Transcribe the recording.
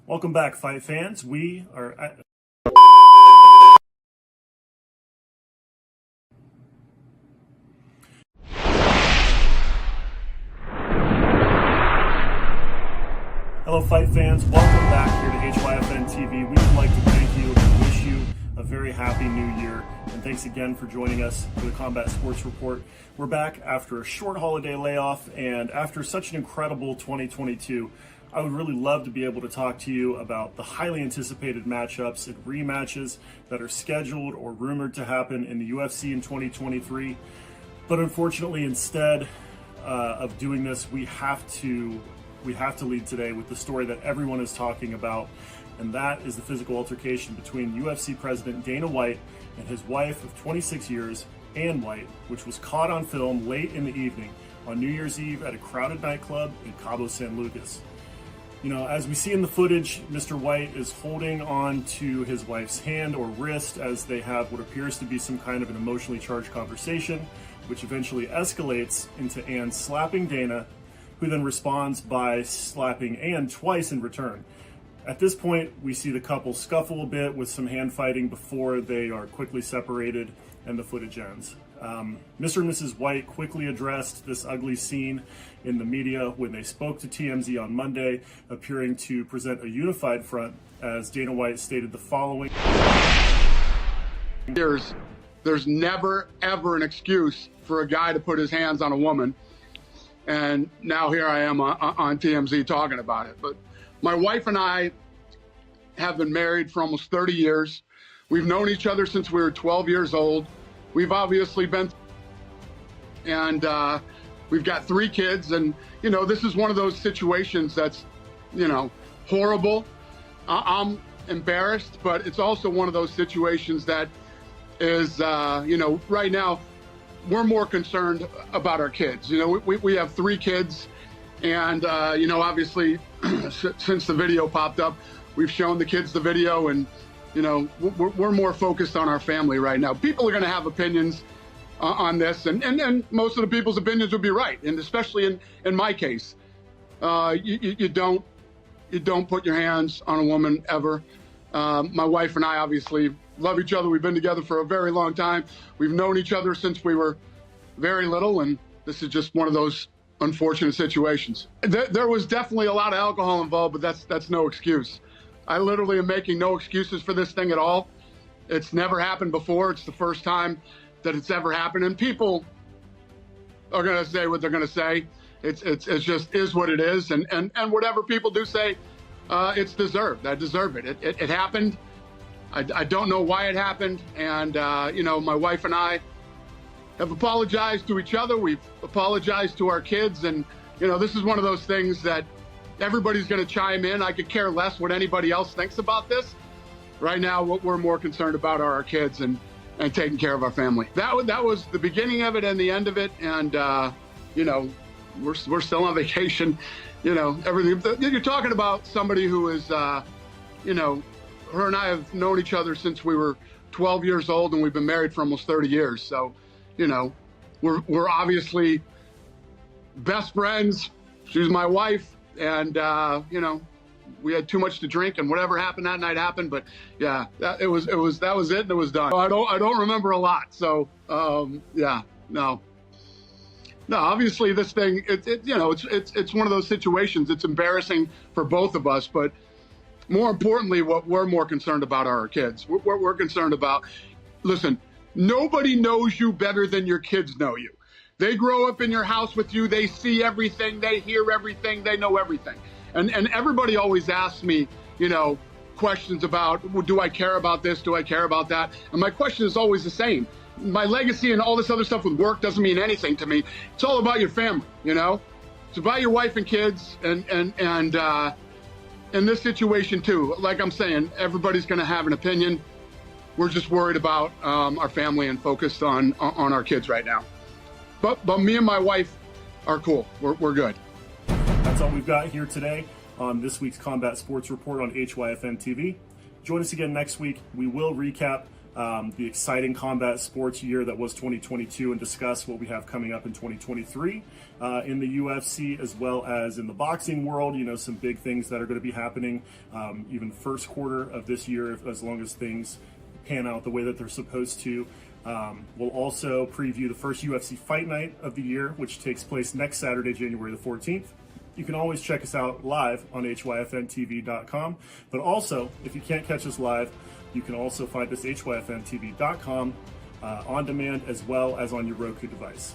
Welcome back, fight fans. We are at... Hello, fight fans. Welcome back here to HYFNTV. We would like to thank you and wish you a very happy new year. And thanks again for joining us for the Combat Sports Report. We're back after a short holiday layoff and after such an incredible 2022. I would really love to be able to talk to you about the highly anticipated matchups and rematches that are scheduled or rumored to happen in the UFC in 2023. But unfortunately, instead of doing this, we have to lead today with the story that everyone is talking about, and that is the physical altercation between UFC President Dana White and his wife of 26 years, Ann White, which was caught on film late in the evening on New Year's Eve at a crowded nightclub in Cabo San Lucas. You know, as we see in the footage, Mr. White is holding on to his wife's hand or wrist as they have what appears to be some kind of an emotionally charged conversation, which eventually escalates into Ann slapping Dana, who then responds by slapping Ann twice in return. At this point, we see the couple scuffle a bit with some hand fighting before they are quickly separated and the footage ends. Mr. and Mrs. White quickly addressed this ugly scene in the media when they spoke to TMZ on Monday, appearing to present a unified front, as Dana White stated the following. There's never, ever an excuse for a guy to put his hands on a woman. And now here I am on TMZ talking about it. But my wife and I have been married for almost 30 years. We've known each other since we were 12 years old. We've obviously been, and we've got 3 kids. And, you know, this is one of those situations that's, you know, horrible. I'm embarrassed, but it's also one of those situations that is, you know, right now, we're more concerned about our kids. You know, we have 3 kids, and, you know, obviously, since the video popped up, we've shown the kids the video, and, you know, we're more focused on our family right now. People are going to have opinions on this, and most of the people's opinions would be right, and especially in my case. You don't put your hands on a woman ever. My wife and I obviously love each other. We've been together for a very long time. We've known each other since we were very little, and this is just one of those unfortunate situations. There was definitely a lot of alcohol involved, but that's no excuse. I literally am making no excuses for this thing at all. It's never happened before. It's the first time that it's ever happened, and people are going to say what they're going to say. It's just is what it is, and whatever people do say, it's deserved. I deserve it. It happened. I don't know why it happened, and you know, my wife and I have apologized to each other. We've apologized to our kids, and you know, this is one of those things that everybody's going to chime in. I could care less what anybody else thinks about this. Right now, what we're more concerned about are our kids and taking care of our family. That was the beginning of it and the end of it, and you know, we're still on vacation. You know, everything. You're talking about somebody who is, you know, her and I have known each other since we were 12 years old, and we've been married for almost 30 years. So, you know, we're obviously best friends. She's my wife, and you know, we had too much to drink, and whatever happened that night happened. But yeah, that was it, and it was done. I don't remember a lot. So yeah, no. Obviously, this thing, you know, it's one of those situations. It's embarrassing for both of us, but more importantly, what we're more concerned about are our kids. We're concerned about, listen, nobody knows you better than your kids know you. They grow up in your house with you. They see everything. They hear everything. They know everything. And everybody always asks me, you know, questions about, well, do I care about this? Do I care about that? And my question is always the same. My legacy and all this other stuff with work doesn't mean anything to me. It's all about your family, you know? It's about your wife and kids, and in this situation too, like I'm saying, everybody's going to have an opinion. We're just worried about our family and focused on our kids right now. But me and my wife are cool. We're good. That's all we've got here today on this week's Combat Sports Report on HYFNTV. Join us again next week. We will recap the exciting combat sports year that was 2022 and discuss what we have coming up in 2023 in the UFC as well as in the boxing world. You know, some big things that are going to be happening even first quarter of this year, as long as things pan out the way that they're supposed to. We'll also preview the first UFC fight night of the year, which takes place next Saturday, January the 14th. You can always check us out live on HYFNTV.com. But also, if you can't catch us live, you can also find us HYFNTV.com on demand as well as on your Roku device.